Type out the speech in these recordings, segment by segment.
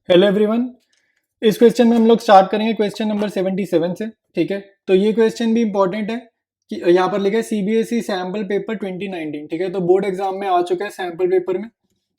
Hello everyone. इस question में हम लोग स्टार्ट करेंगे क्वेश्चन नंबर 77 से। ठीक है, तो ये क्वेश्चन भी इंपॉर्टेंट है कि यहाँ पर लिखा है सीबीएसई सैम्पल पेपर 2019। ठीक है, तो बोर्ड एग्जाम में आ चुका है सैम्पल पेपर में।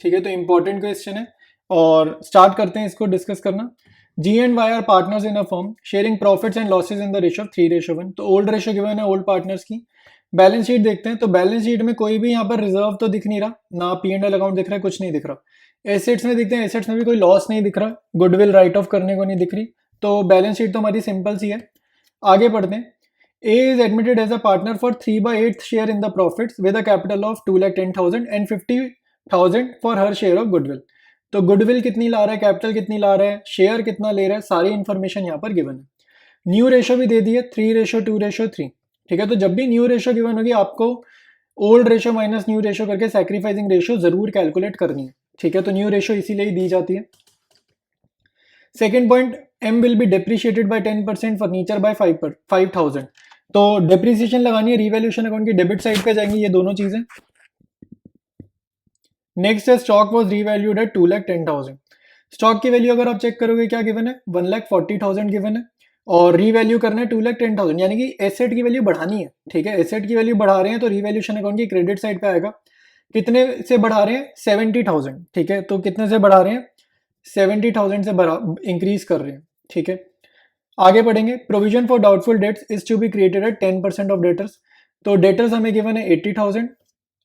ठीक है, तो इंपॉर्टेंट क्वेश्चन है और स्टार्ट करते हैं इसको डिस्कस करना। G and Y are partners in a firm sharing profits and losses in the ratio of 3:1। तो ओल्ड रेशियो गिवन है ओल्ड पार्टनर्स की। बैलेंस शीट देखते हैं, तो बैलेंस शीट में कोई भी यहाँ पर रिजर्व तो दिख नहीं रहा, ना पी एंड एल अकाउंट दिख रहा है, कुछ नहीं दिख रहा। एसेट्स में देखते हैं, एसेट्स में भी कोई लॉस नहीं दिख रहा, गुडविल राइट ऑफ करने को नहीं दिख रही। तो बैलेंस शीट तो हमारी सिंपल सी है। आगे पढ़ते हैं। A is admitted as a partner for 3/8 share in the profits with a capital of 2,10,000 and 50,000 for her share of goodwill. तो गुडविल कितनी ला रहा है, कैपिटल कितनी ला रहा है, शेयर कितना ले रहा है, सारी इंफॉर्मेशन यहाँ पर गिवन है। न्यू रेशो भी दे दी है 3:2:3। ठीक है, तो जब भी न्यू रेशो गिवन होगी आपको old ratio minus new ratio करके सैक्रिफाइसिंग रेशो जरूर कैलकुलेट करनी है। ठीक है, तो न्यू रेशो इसीलिए ही दी जाती है। Second point, M will be depreciated by 10%, furniture by 5,000। तो डेप्रिसिएशन लगानी है, रिवैल्यूएशन अकाउंट की डेबिट साइड पे जाएंगी ये दोनों चीजें। नेक्स्ट है stock was revalued at 2,10,000। Stock की वैल्यू अगर आप चेक करोगे क्या गिवन है, 1,40,000 गिवन है और रीवैल्यू करना है 2,10,000, यानी कि एसेट की वैल्यू बढ़ानी है। ठीक है, एसेट की वैल्यू बढ़ा रहे हैं तो रिवैल्यूएशन अकाउंट की क्रेडिट साइड पे आएगा। कितने से बढ़ा रहे हैं, 70,000। ठीक है, तो कितने से बढ़ा रहे हैं, 70,000 से बढ़ा इंक्रीज कर रहे हैं। ठीक है, आगे बढ़ेंगे। Provision for doubtful debts is to be created at 10% of debtors. तो डेटर्स हमें गिवन है 80,000,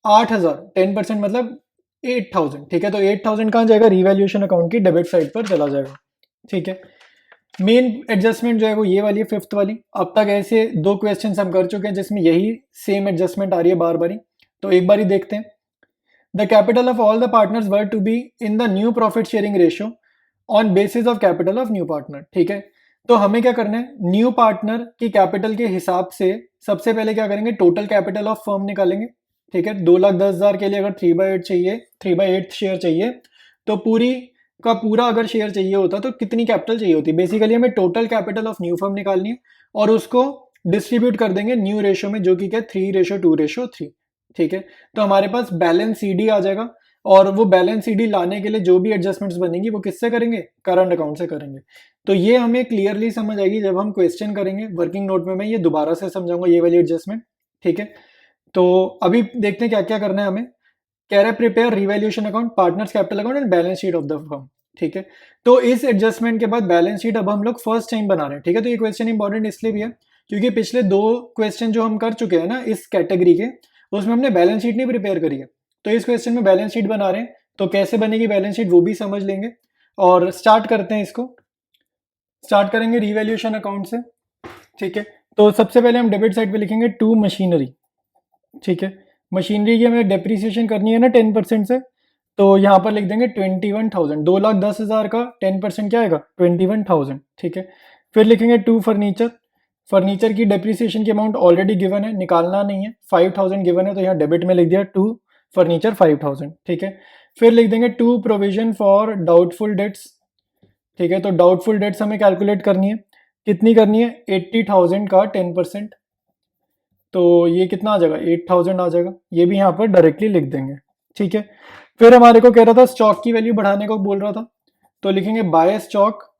8,000, 10% मतलब 8,000। ठीक है, तो 8,000 कहाँ जाएगा, रिवैल्यूएशन अकाउंट की डेबिट साइड पर चला जाएगा। ठीक है, मेन एडजस्टमेंट जो है वो ये वाली है, फिफ्थ वाली। अब तक ऐसे दो क्वेश्चन हम कर चुके हैं जिसमें यही सेम एडजस्टमेंट आ रही है बार बारी। तो एक बारी देखते हैं। The capital of all the partners were to be in the new profit sharing ratio on basis of capital of new partner। ठीक है, तो हमें क्या करना है, न्यू पार्टनर की कैपिटल के हिसाब से सबसे पहले क्या करेंगे, टोटल कैपिटल ऑफ फर्म निकालेंगे। ठीक है, 2,10,000 के लिए अगर 3/8 चाहिए, 3/8 शेयर चाहिए, तो पूरी का पूरा अगर शेयर चाहिए होता तो कितनी कैपिटल चाहिए होती। बेसिकली हमें total capital of new firm निकालनी है और उसको डिस्ट्रीब्यूट कर देंगे न्यू रेशो में, जो कि क्या 3:2:3। ठीक है, तो हमारे पास बैलेंस सीडी आ जाएगा और वो बैलेंस सीडी लाने के लिए जो भी एडजस्टमेंट्स बनेंगी वो किससे करेंगे, करंट अकाउंट से करेंगे। तो ये हमें क्लियरली समझ आएगी जब हम क्वेश्चन करेंगे वर्किंग नोट में। मैं ये दोबारा से समझाऊंगा ये वाली एडजस्टमेंट। ठीक है, तो अभी देखते हैं क्या क्या करना है हमें। कह रहा है prepare revaluation account, partners capital account and balance sheet of the firm. ठीक है, तो इस एडजस्टमेंट के बाद बैलेंस शीट अब हम लोग फर्स्ट टाइम बना रहे हैं। ठीक है, तो ये क्वेश्चन इंपॉर्टेंट इसलिए भी है क्योंकि पिछले दो क्वेश्चन जो हम कर चुके हैं ना इस कैटेगरी के, उसमें हमने बैलेंस शीट नहीं प्रिपेयर करी है। तो इस क्वेश्चन में बैलेंस शीट बना रहे हैं, तो कैसे बनेगी बैलेंस शीट वो भी समझ लेंगे। और स्टार्ट करते हैं इसको। स्टार्ट करेंगे रिवैल्यूएशन अकाउंट से। ठीक है, तो सबसे पहले हम डेबिट साइड पे लिखेंगे टू मशीनरी। ठीक है, मशीनरी की हमें डेप्रीसिएशन करनी है ना 10% से, तो यहाँ पर लिख देंगे 21,000। 2,10,000 का 10% क्या आएगा, 21,000। ठीक है, फिर लिखेंगे टू फर्नीचर। फर्नीचर की डेप्रीसिएशन की अमाउंट ऑलरेडी गिवन है, निकालना नहीं है। 5,000 गिवन है तो यहाँ डेबिट में लिख दिया टू फर्नीचर 5,000। ठीक है, फिर लिख देंगे to provision for doubtful debts. ठीक है, तो डाउटफुल डेट्स हमें कैलकुलेट करनी है, कितनी करनी है, 80,000 का 10%। तो ये कितना आ जाएगा, 8,000 आ जाएगा। ये भी यहाँ पर डायरेक्टली लिख देंगे। ठीक है, फिर हमारे को कह रहा था स्टॉक की वैल्यू बढ़ाने को बोल रहा था, तो लिखेंगे बाय स्टॉक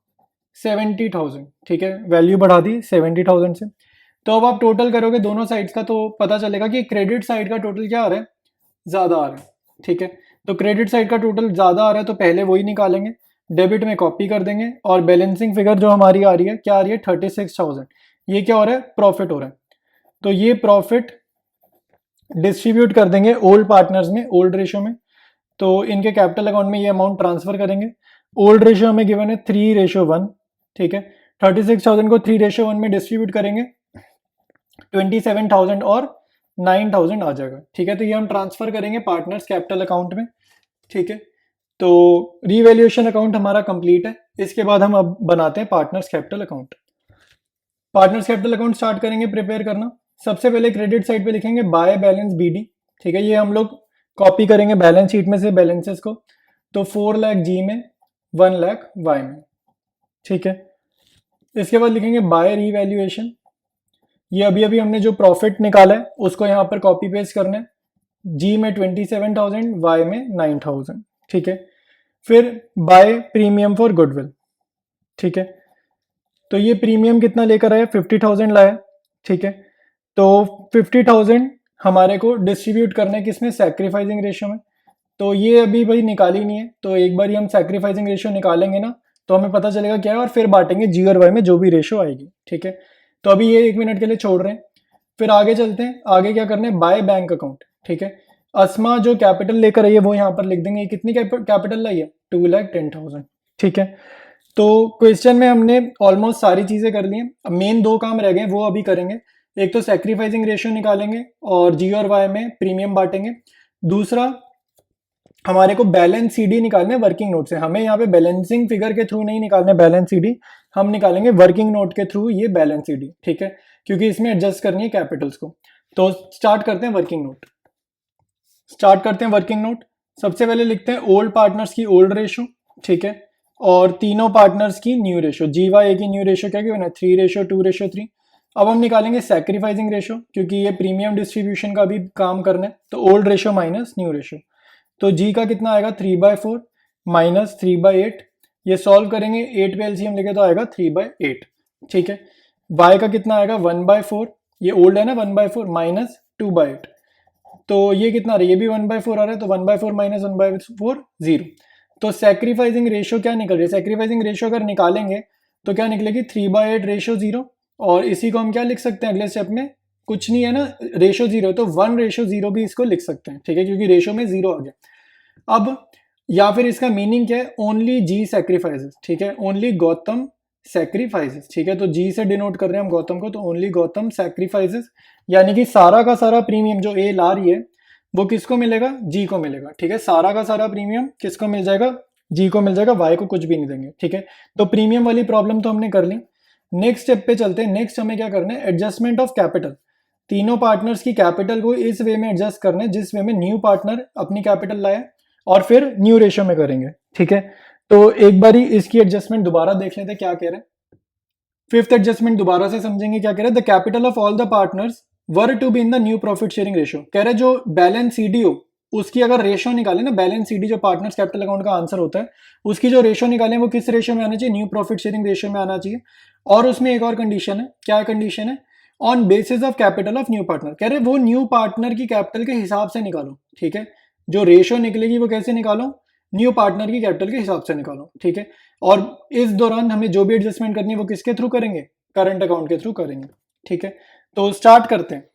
70,000। ठीक है, वैल्यू बढ़ा दी 70,000 से। तो अब आप टोटल करोगे दोनों साइड्स का तो पता चलेगा कि क्रेडिट साइड का टोटल क्या आ रहा है, ज़्यादा आ रहा है। ठीक है, तो क्रेडिट साइड का टोटल ज़्यादा आ रहा है तो पहले वही निकालेंगे, डेबिट में कॉपी कर देंगे और बैलेंसिंग फिगर जो हमारी आ रही है क्या आ रही है, 36,000। ये क्या हो रहा है, प्रॉफिट हो रहा है। तो ये प्रॉफिट डिस्ट्रीब्यूट कर देंगे ओल्ड पार्टनर्स में, ओल्ड रेशो में। तो इनके कैपिटल अकाउंट में ये अमाउंट ट्रांसफर करेंगे। ओल्ड रेशो हमें गिवन है 3:1। ठीक है, 36,000 को 3:1 में डिस्ट्रीब्यूट करेंगे, 27,000 और 9,000 आ जाएगा। ठीक है, तो ये हम ट्रांसफर करेंगे पार्टनर्स कैपिटल अकाउंट में। ठीक है, तो रीवैल्यूएशन अकाउंट हमारा कंप्लीट है। इसके बाद हम अब बनाते हैं partners capital account. Partners capital account start करेंगे प्रिपेयर करना। सबसे पहले क्रेडिट साइड पे लिखेंगे बाय बैलेंस बीडी। ठीक है, ये हम लोग कॉपी करेंगे बैलेंस शीट में से बैलेंसेस को। तो 4 लाख जी में, 1 लाख वाई में। ठीक है, इसके बाद लिखेंगे बाय रीवैल्यूएशन। ये अभी अभी हमने जो प्रॉफिट निकाला है उसको यहाँ पर कॉपी पेस्ट करना है। जी में 27,000, वाई में 9,000। ठीक है, फिर बाय प्रीमियम फॉर गुडविल, ठीक है। तो ये प्रीमियम कितना लेकर आया, 50,000 लाया, ठीक है। तो 50,000 हमारे को डिस्ट्रीब्यूट करना है किसमें, सैक्रिफाइसिंग रेशियो में। तो ये अभी भाई निकाली नहीं है, तो एक बार ही हम सैक्रिफाइसिंग रेशियो निकालेंगे ना, तो हमें पता चलेगा क्या है, और फिर बांटेंगे जी और वाई में जो भी रेशियो आएगी, ठीक है। तो अभी ये 1 मिनट के लिए छोड़ रहे हैं, फिर आगे चलते हैं। आगे क्या करना है, बाय बैंक अकाउंट, ठीक है। अस्मा जो कैपिटल लेकर आई है वो यहाँ पर लिख देंगे, ये कितनी कैपिटल लाई है, 2,10,000, ठीक है। तो क्वेश्चन में हमने ऑलमोस्ट सारी चीजें कर ली हैं, अब मेन 2 काम रह गए वो अभी करेंगे। एक तो सैक्रिफाइसिंग रेशियो निकालेंगे और जी और वाई में प्रीमियम बांटेंगे। दूसरा हमारे को बैलेंस सीडी निकालना है वर्किंग नोट से। हमें यहाँ पे बैलेंसिंग फिगर के थ्रू नहीं निकालना है बैलेंस सीडी, हम निकालेंगे वर्किंग नोट के थ्रू ये बैलेंस सीडी, ठीक है, क्योंकि इसमें एडजस्ट करनी है कैपिटल्स को। तो स्टार्ट करते हैं वर्किंग नोट। सबसे पहले लिखते हैं ओल्ड पार्टनर्स की ओल्ड रेशो, ठीक है, और तीनों पार्टनर्स की न्यू रेशो। जी वाई ए की न्यू रेशो क्या गिवन है, 3:2:3। अब हम निकालेंगे सैक्रिफाइसिंग रेशो, क्योंकि ये प्रीमियम डिस्ट्रीब्यूशन का भी काम करना है। तो old ratio minus new ratio, तो जी का कितना आएगा, 3/4 माइनस 3/8। ये सॉल्व करेंगे, 8 पे एलसीएम लेके तो आएगा 3/8, ठीक है। वाई का कितना आएगा, 1/4, ये ओल्ड है ना, 1/4 माइनस 2/8। तो ये कितना आ रहा है, ये भी 1/4 आ रहा है, तो 1/4 माइनस 1/4 0। तो सैक्रिफाइसिंग रेशियो क्या निकल रही है, सैक्रिफाइसिंग रेशियो अगर निकालेंगे तो क्या निकलेगी, 3/8:0। और इसी को हम क्या लिख सकते हैं अगले स्टेप में, कुछ नहीं है ना, रेशो 0 तो 1:0 भी इसको लिख सकते हैं, ठीक है, क्योंकि रेशो में 0 आ गया। अब या फिर इसका मीनिंग क्या है, ओनली जी सैक्रिफाइसेस, ठीक है, ओनली गौतम सैक्रिफाइसेस, ठीक है। तो जी से डिनोट कर रहे हैं हम गौतम को, तो ओनली गौतम सैक्रिफाइसेस, यानी कि सारा का सारा प्रीमियम जो ए ला रही है वो किसको मिलेगा, जी को मिलेगा, ठीक है। सारा का सारा प्रीमियम किसको मिल जाएगा, जी को मिल जाएगा, वाई को कुछ भी नहीं देंगे, ठीक है। तो प्रीमियम वाली प्रॉब्लम तो हमने कर ली। नेक्स्ट स्टेप पे चलते हैं। नेक्स्ट हमें क्या करना है, एडजस्टमेंट ऑफ कैपिटल। तीनों पार्टनर्स की कैपिटल को इस वे में एडजस्ट करना है जिस वे में न्यू पार्टनर अपनी कैपिटल लाए, और फिर न्यू रेशियो में करेंगे, ठीक है। तो एक बारी इसकी एडजस्टमेंट दोबारा देख लेते हैं क्या कह रहे हैं। फिफ्थ एडजस्टमेंट दोबारा से समझेंगे क्या कह रहे हैं, the capital of all the partners were to be in the new profit sharing ratio. कह रहे हैं जो बैलेंस सीडी हो उसकी अगर रेशियो निकाले ना, बैलेंस सीडी जो पार्टनर्स कैपिटल अकाउंट का आंसर होता है, उसकी जो रेशियो निकालें वो किस रेशियो में आना चाहिए, न्यू प्रॉफिट शेयरिंग रेशियो में आना चाहिए। और उसमें एक और कंडीशन है, क्या कंडीशन है, on basis of capital of new partner. कह रहे वो न्यू पार्टनर की कैपिटल के हिसाब से निकालो, ठीक है। जो रेशियो निकलेगी वो कैसे निकालो, न्यू पार्टनर की कैपिटल के हिसाब से निकालो, ठीक है। और इस दौरान हमें जो भी एडजस्टमेंट करनी है वो किसके थ्रू करेंगे, करंट अकाउंट के थ्रू करेंगे, ठीक है। तो स्टार्ट करते हैं।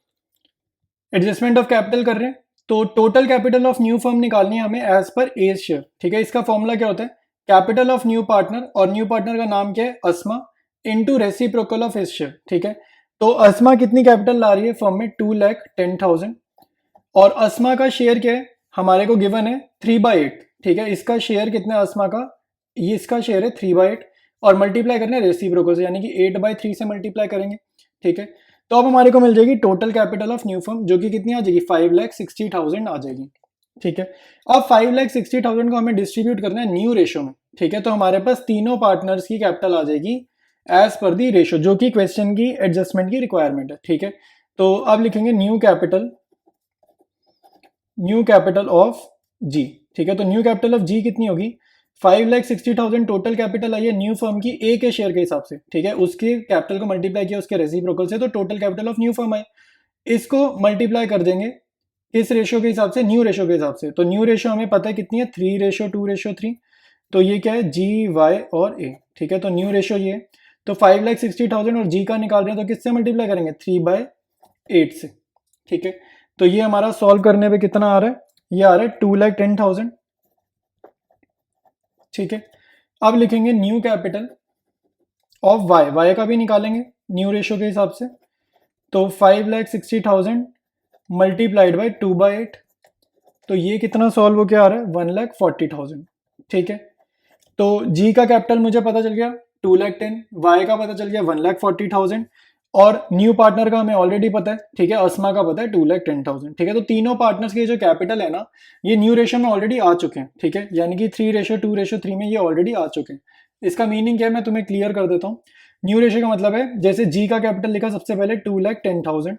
एडजस्टमेंट ऑफ कैपिटल कर रहे हैं, तो total capital of new firm निकालनी है हमें एज पर एज शेयर, ठीक है। इसका फॉर्मूला क्या होता है, कैपिटल ऑफ न्यू पार्टनर, और न्यू पार्टनर का नाम क्या है, Asma, into reciprocal of his share, ठीक है। तो अस्मा कितनी कैपिटल ला रही है फर्म में, 2,10,000, और अस्मा का शेयर क्या है, हमारे को गिवन है 3/8, ठीक है। इसका शेयर कितना है अस्मा का, ये इसका शेयर है 3/8, और मल्टीप्लाई करना है रेसिप्रोकल से, यानी कि 8/3 से मल्टीप्लाई करेंगे, ठीक है। तो अब हमारे को मिल जाएगी total capital of new firm, जो कि कितनी आ जाएगी, 5,60,000 आ जाएगी, ठीक है। अब 5,60,000 को हमें डिस्ट्रीब्यूट करना है न्यू रेशो में, ठीक है। तो हमारे पास तीनों पार्टनर्स की कैपिटल आ जाएगी एज पर दी रेशो, जो कि क्वेश्चन की एडजस्टमेंट की रिक्वायरमेंट है, ठीक है। तो अब लिखेंगे न्यू कैपिटल ऑफ जी, ठीक है। तो न्यू कैपिटल ऑफ जी कितनी होगी, 5,60,000 टोटल कैपिटल आई है न्यू फर्म की ए के शेयर के हिसाब से, ठीक है। उसके कैपिटल को मल्टीप्लाई किया उसके रेसिप्रोकल से, तो total capital of new firm आई। इसको मल्टीप्लाई कर देंगे किस रेशियो के हिसाब से, न्यू रेशियो के हिसाब से। तो न्यू रेशियो हमें पता है कितनी है, 3:2:3। तो ये क्या है, जी वाई और ए, ठीक है। तो न्यू रेशियो ये, तो 5,60,000 और जी का निकाल रहे हैं, तो किससे मल्टीप्लाई करेंगे, 3/8 से, ठीक है। तो ये हमारा सॉल्व करने पे कितना आ रहा है, ये आ रहा है 2,10,000, ठीक है। अब लिखेंगे new capital of Y, Y का भी निकालेंगे न्यू रेशियो के हिसाब से। तो 5,60,000 मल्टीप्लाइड बाई 2/8, तो ये कितना सॉल्व हो क्या आ रहा है, 1,40,000, ठीक है। तो जी का कैपिटल मुझे पता चल गया 2,10,000, वाई का पता चल गया 1,40,000, और न्यू पार्टनर का हमें ऑलरेडी पता है, ठीक है, अस्मा का पता है 2,10,000, ठीक है। तो तीनों पार्टनर्स के जो कैपिटल है ना, ये न्यू रेशियो में ऑलरेडी आ चुके हैं, ठीक है, यानी कि 3:2:3 में ये ऑलरेडी आ चुके हैं। इसका मीनिंग क्या है मैं तुम्हें क्लियर कर देता हूँ। न्यू रेशियो का मतलब है, जैसे जी का कैपिटल लिखा सबसे पहले 2,10,000,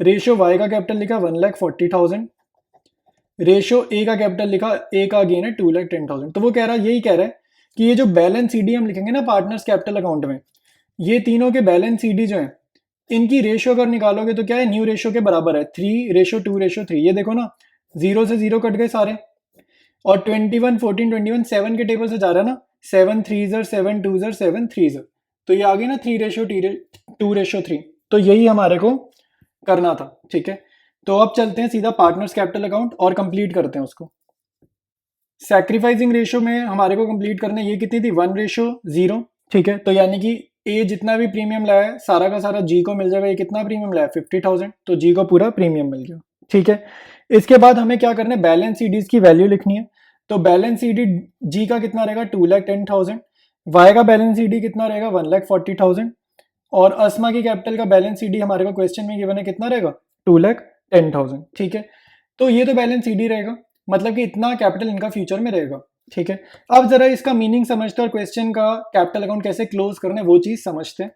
रेशियो वाई का कैपिटल लिखा 1,40,000, रेशो ए का कैपिटल लिखा, ए का गेन है 2,10,000। तो वो कह रहा है, यही कह रहा है कि ये जो बैलेंस सीडी हम लिखेंगे ना पार्टनर्स कैपिटल अकाउंट में, ये तीनों के बैलेंस सीडी जो है इनकी रेशो अगर निकालोगे तो क्या है, न्यू रेशो के बराबर है, 3:2:3। ये देखो ना, 0 से 0 कट गए सारे, और 21, 14, 21 7 के टेबल से जा रहा है ना, 7 3 7 2 7 3, तो ये आ गई ना 3:2:3। तो यही हमारे को करना था, ठीक है। तो अब चलते हैं सीधा पार्टनर्स कैपिटल अकाउंट और कंप्लीट करते हैं उसको। सैक्रिफाइसिंग रेशो में हमारे को कंप्लीट करना, ये कितनी थी, 1:0, ठीक है। तो यानी कि ए जितना भी प्रीमियम लाया है सारा का सारा जी को मिल जाएगा। ये कितना प्रीमियम लाया, 50,000, तो जी को पूरा प्रीमियम मिल गया, ठीक है। इसके बाद हमें क्या करना है, बैलेंस सीडीज की वैल्यू लिखनी है। तो बैलेंस सीडी जी का कितना रहेगा, 2,10,000। वाई का बैलेंस सीडी कितना रहेगा, 1,40,000। और अस्मा की कैपिटल का बैलेंस सीडी हमारे को क्वेश्चन में गिवन है, कितना रहेगा, 2,10,000, ठीक है। तो ये तो बैलेंस सीडी रहेगा, मतलब कि इतना कैपिटल इनका फ्यूचर में रहेगा, ठीक है। अब जरा इसका मीनिंग समझते हैं और क्वेश्चन का कैपिटल अकाउंट कैसे क्लोज करना है वो चीज समझते हैं।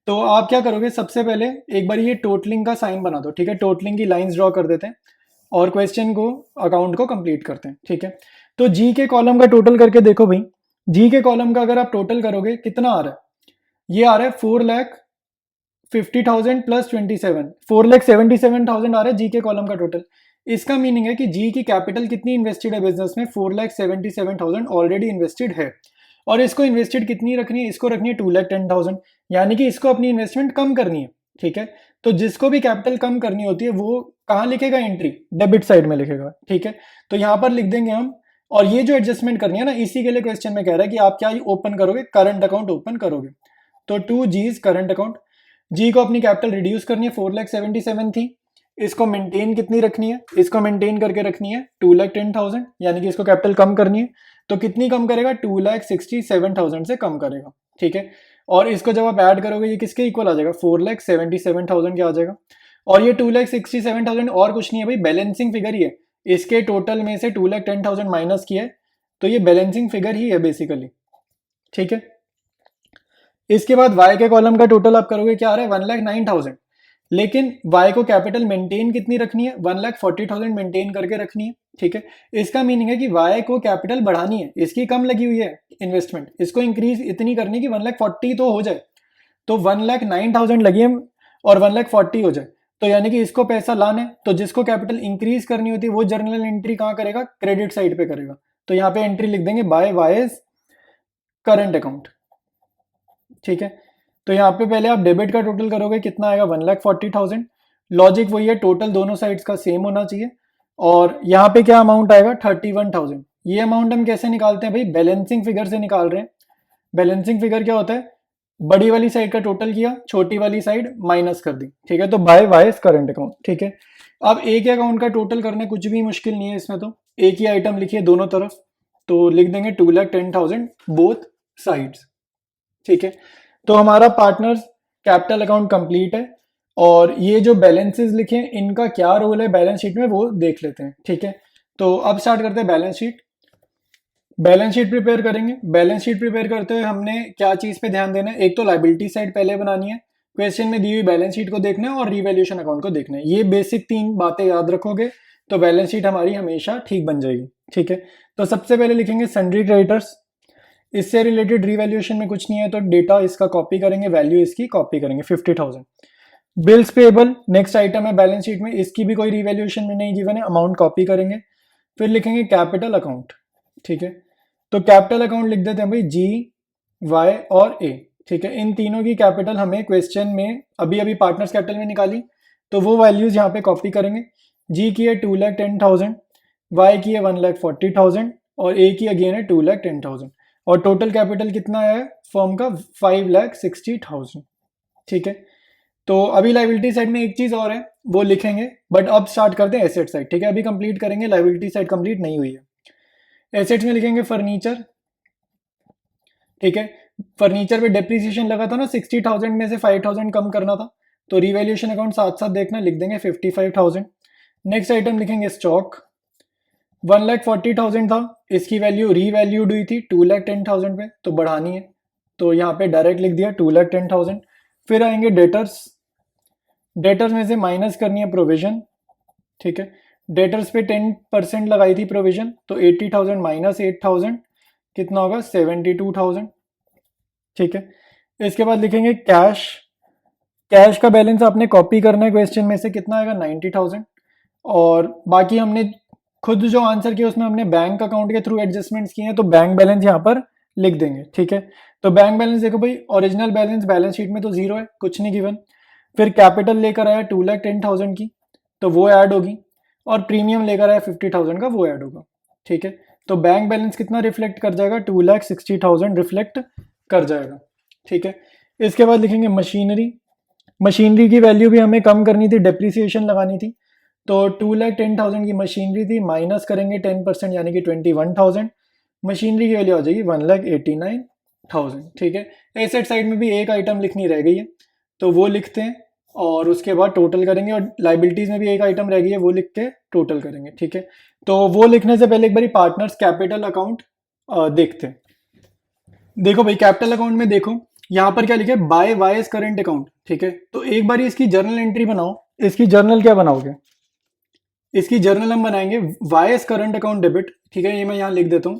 तो आप क्या करोगे, सबसे पहले एक बार ये टोटलिंग का साइन बना दो, ठीक है। टोटलिंग की लाइंस ड्रॉ कर देते हैं और क्वेश्चन को, अकाउंट को कंप्लीट करते हैं, ठीक है। तो जी के कॉलम का टोटल करके देखो भाई, जी के कॉलम का अगर आप टोटल करोगे कितना आ रहा है, ये आ रहा है 4,50,000 प्लस 27, 4,77,000 आ रहा है जी के कॉलम का टोटल। इसका मीनिंग है कि जी की कैपिटल कितनी इन्वेस्टेड है बिजनेस में, 4,77,000 ऑलरेडी इन्वेस्टेड है। और इसको इन्वेस्टेड कितनी रखनी है, इसको रखनी है 2,10,000, यानी कि इसको अपनी इन्वेस्टमेंट कम करनी है, ठीक है। तो जिसको भी कैपिटल कम करनी होती है वो कहाँ लिखेगा, एंट्री डेबिट साइड में लिखेगा, ठीक है। तो यहाँ पर लिख देंगे हम। और ये जो एडजस्टमेंट करनी है ना, इसी के लिए क्वेश्चन में कह रहा है कि आप क्या ओपन करोगे, करंट अकाउंट ओपन करोगे। तो 2 जीज करंट अकाउंट, जी को अपनी कैपिटल रिड्यूस करनी है, 4,77,000 थी, इसको मेंटेन कितनी रखनी है, इसको मेंटेन करके रखनी है 2,10,000, यानी कि इसको कैपिटल कम करनी है। तो कितनी कम करेगा, 2,67,000 से कम करेगा, ठीक है। और इसको जब आप ऐड करोगे ये किसके इक्वल आ जाएगा, 4,77,000 के आ जाएगा। और ये 2,67,000 और कुछ नहीं है भाई, बैलेंसिंग फिगर ही है। इसके टोटल में से 2,10,000 माइनस किया है, तो ये बैलेंसिंग फिगर ही है बेसिकली, ठीक है। इसके बाद y के कॉलम का टोटल आप करोगे, क्या आ रहा है, 1,09,000। लेकिन y को कैपिटल मेंटेन कितनी रखनी है, 1,40,000 मेंटेन करके रखनी है, ठीक है। इसका मीनिंग है कि y को कैपिटल बढ़ानी है, इसकी कम लगी हुई है इन्वेस्टमेंट, इसको इंक्रीज इतनी करनी कि 1,40,000 तो हो जाए। तो 1,09,000 लगी है और 1,40,000 हो जाए, तो यानी कि इसको पैसा लाना है। तो जिसको कैपिटल इंक्रीज करनी होती है वो जर्नल एंट्री कहाँ करेगा, क्रेडिट साइड पे करेगा। तो यहाँ पे एंट्री लिख देंगे बाय वाइज करंट अकाउंट, ठीक है। तो यहाँ पे पहले आप डेबिट का टोटल करोगे, कितना आएगा, 1,40,000। लॉजिक वही है, टोटल दोनों साइड्स का सेम होना चाहिए। और यहाँ पे क्या अमाउंट आएगा, 31,000। ये अमाउंट हम कैसे निकालते हैं भाई, बैलेंसिंग फिगर से निकाल रहे हैं। बैलेंसिंग फिगर क्या होता है, बड़ी वाली साइड का टोटल किया, छोटी वाली साइड माइनस कर दी, ठीक है। तो बाय वाइज करंट अकाउंट, ठीक है। अब एक ही अकाउंट का टोटल करना कुछ भी मुश्किल नहीं है इसमें, तो एक ही आइटम लिखिए दोनों तरफ, तो लिख देंगे 2,10,000 बोथ साइड्स, ठीक है। तो हमारा पार्टनर्स कैपिटल अकाउंट कंप्लीट है। और ये जो बैलेंसेस लिखे हैं इनका क्या रोल है बैलेंस शीट में वो देख लेते हैं, ठीक है। तो अब स्टार्ट करते हैं balance sheet. Balance sheet prepare करेंगे। बैलेंस शीट प्रिपेयर करते हुए हमने क्या चीज़ पे ध्यान देना है, एक तो लाइबिलिटी साइड पहले बनानी है, क्वेश्चन में दी हुई बैलेंस शीट को देखना है और रिवैल्यूएशन अकाउंट को देखना है। ये बेसिक 3 बातें याद रखोगे तो बैलेंस शीट हमारी हमेशा ठीक बन जाएगी, ठीक है। तो सबसे पहले लिखेंगे सन्ड्री क्रेडिटर्स, इससे रिलेटेड रिवैल्यूएशन में कुछ नहीं है तो डेटा इसका कॉपी करेंगे, वैल्यू इसकी कॉपी करेंगे 50,000। बिल्स पेबल नेक्स्ट आइटम है बैलेंस शीट में, इसकी भी कोई रिवैल्यूएशन में नहीं गिवन है, अमाउंट कॉपी करेंगे। फिर लिखेंगे कैपिटल अकाउंट, ठीक है। तो कैपिटल अकाउंट लिख देते हैं भाई जी, वाई और ए, ठीक है। इन तीनों की कैपिटल हमें क्वेश्चन में अभी अभी पार्टनर्स कैपिटल में निकाली, तो वो वैल्यूज यहाँ पे कॉपी करेंगे। जी की है 2,10,000, वाई की है 1,40,000 और ए की अगेन है 2,10,000। और टोटल कैपिटल कितना है फर्म का, 5,60,000, ठीक है। तो अभी लाइबिलिटी साइड में एक चीज और है वो लिखेंगे, बट अब स्टार्ट करते हैं एसेट साइड, ठीक है। अभी कंप्लीट करेंगे, लाइबिलिटी साइड कंप्लीट नहीं हुई है। एसेट्स में लिखेंगे फर्नीचर, ठीक है। फर्नीचर पे डेप्रिसिएशन लगा था ना 60,000 में से 5,000 कम करना था, तो रिवैल्यूएशन अकाउंट साथ साथ देखना, लिख देंगे 55,000। नेक्स्ट आइटम लिखेंगे स्टॉक, 1,40,000 था, इसकी वैल्यू रीवैल्यूड हुई थी 2,10,000 पे, तो बढ़ानी है, तो यहाँ पे डायरेक्ट लिख दिया 2,10,000। फिर आएंगे डेटर्स, डेटर्स में से माइनस करनी है प्रोविजन, ठीक है। डेटर्स पे 10% लगाई थी प्रोविजन, तो 80,000 माइनस 8,000 कितना होगा 72,000। ठीक है, इसके बाद लिखेंगे कैश। कैश का बैलेंस आपने कॉपी करना है क्वेश्चन में से, कितना आएगा 90,000। और बाकी हमने खुद जो आंसर किया उसमें हमने बैंक अकाउंट के थ्रू एडजस्टमेंट्स किए हैं, तो बैंक बैलेंस यहाँ पर लिख देंगे। ठीक है, तो बैंक बैलेंस देखो भाई, ओरिजिनल बैलेंस बैलेंस शीट में तो जीरो है, कुछ नहीं गिवन। फिर कैपिटल लेकर आया 2,10,000 की, तो वो ऐड होगी। और प्रीमियम लेकर आया 50,000 का, वो ऐड होगा। ठीक है, तो बैंक बैलेंस कितना रिफ्लेक्ट कर जाएगा 2,60,000 रिफ्लेक्ट कर जाएगा। ठीक है, इसके बाद लिखेंगे मशीनरी। मशीनरी की वैल्यू भी हमें कम करनी थी, डेप्रिसिएशन लगानी थी। तो 2,10,000 की मशीनरी थी, माइनस करेंगे 10% यानी कि 21,000। मशीनरी की वैल्यू आ जाएगी 1,89,000। ठीक है, एसेट साइड में भी एक आइटम लिखनी रह गई है, तो वो लिखते हैं और उसके बाद टोटल करेंगे। और लाइबिलिटीज में भी एक आइटम रह गई है, वो लिख के टोटल करेंगे। ठीक है, तो वो लिखने से पहले एक बार पार्टनर्स कैपिटल अकाउंट देखते हैं। देखो भाई, कैपिटल अकाउंट में देखो यहाँ पर क्या लिखा है, बाय वाइज करंट अकाउंट। ठीक है, तो एक बार इसकी जर्नल एंट्री बनाओ। इसकी जर्नल क्या बनाओगे, इसकी जर्नल हम बनाएंगे वाइज करंट अकाउंट डेबिट। ठीक है, ये मैं यहां लिख देता हूं,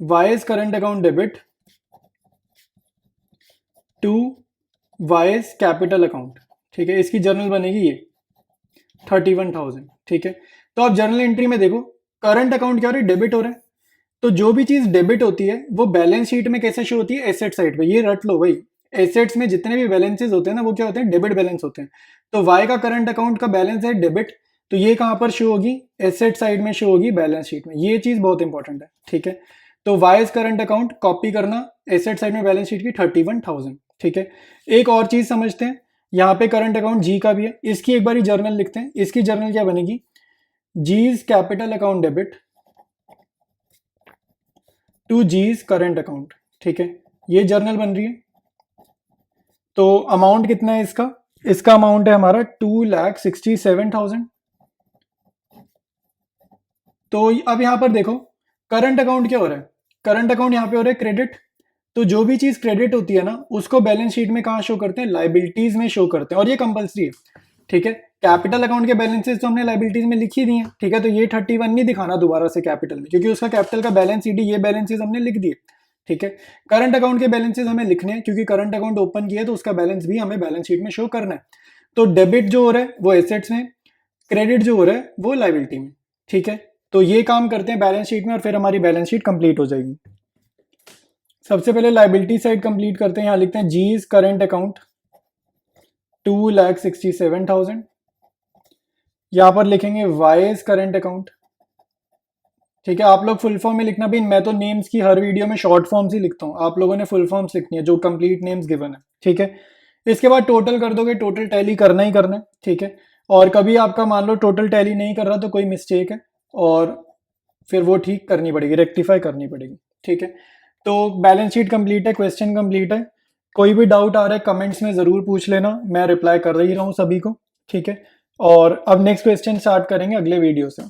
Y's current account debit to Y's capital account. ठीक है, इसकी जर्नल बनेगी ये 31,000। ठीक है, तो आप जर्नल एंट्री में देखो, करंट अकाउंट क्या हो रहा है, डेबिट हो रहा है। तो जो भी चीज डेबिट होती है वो बैलेंस शीट में कैसे शो होती है, एसेट साइड पे। ये रट लो भाई, एसेट्स में जितने भी बैलेंसेस होते हैं ना, वो क्या होते हैं, डेबिट बैलेंस होते हैं। तो वाई का करंट अकाउंट का बैलेंस है डेबिट, तो ये कहां पर शो होगी, एसेट साइड में शो होगी, बैलेंस शीट में। ये चीज बहुत इंपॉर्टेंट है। ठीक है, तो वाइज करंट अकाउंट कॉपी करना एसेट साइड में बैलेंस शीट की 31,000। ठीक है, एक और चीज समझते हैं, यहाँ पे करंट अकाउंट जी का भी है, इसकी एक बार जर्नल लिखते हैं। इसकी जर्नल क्या बनेगी, G's capital account debit to G's current account. ठीक है, ये जर्नल बन रही है। तो अमाउंट कितना है इसका, इसका अमाउंट है हमारा 2,67,000। तो अब यहां पर देखो, करंट अकाउंट क्या हो रहा है, करंट अकाउंट यहाँ पे हो रहा है क्रेडिट। तो जो भी चीज क्रेडिट होती है ना, उसको बैलेंस शीट में कहाँ शो करते हैं, लाइबिलिटीज में शो करते हैं, और ये कंपलसरी है। ठीक है, कैपिटल अकाउंट के बैलेंसेस तो हमने लाइबिलिटीज में लिखी दी है। ठीक है, तो ये 31 नहीं दिखाना दोबारा से कैपिटल में, क्योंकि उसका कैपिटल का बैलेंस शीट ये बैलेंसेस हमने लिख दिए। ठीक है, करंट अकाउंट के बैलेंसेस हमें लिखने हैं, क्योंकि करंट अकाउंट ओपन किया है, तो उसका बैलेंस भी हमें बैलेंस शीट में शो करना है। तो डेबिट जो हो रहा है वो एसेट्स में, क्रेडिट जो हो रहा है वो लाइबिलिटी में। ठीक है, तो ये काम करते हैं बैलेंस शीट में, और फिर हमारी बैलेंस शीट कंप्लीट हो जाएगी। सबसे पहले लाइबिलिटी साइड कंप्लीट करते हैं। यहां लिखते हैं जीज करंट अकाउंट 2,67,000। यहां पर लिखेंगे वाइज करंट अकाउंट। ठीक है, आप लोग फुल फॉर्म में लिखना भी, मैं तो नेम्स की हर वीडियो में शॉर्ट फॉर्म्स ही लिखता हूँ, आप लोगों ने फुल फॉर्म्स लिखनी है जो कंप्लीट नेम्स गिवन है। ठीक है, इसके बाद टोटल कर दोगे, टोटल टैली करना ही करना है। ठीक है, और कभी आपका मान लो टोटल टैली नहीं कर रहा तो कोई मिस्टेक है, और फिर वो ठीक करनी पड़ेगी, रेक्टिफाई करनी पड़ेगी। ठीक है, तो बैलेंस शीट कंप्लीट है, क्वेश्चन कंप्लीट है। कोई भी डाउट आ रहा है कमेंट्स में ज़रूर पूछ लेना, मैं रिप्लाई कर ही रहा हूँ सभी को। ठीक है, और अब नेक्स्ट क्वेश्चन स्टार्ट करेंगे अगले वीडियो से।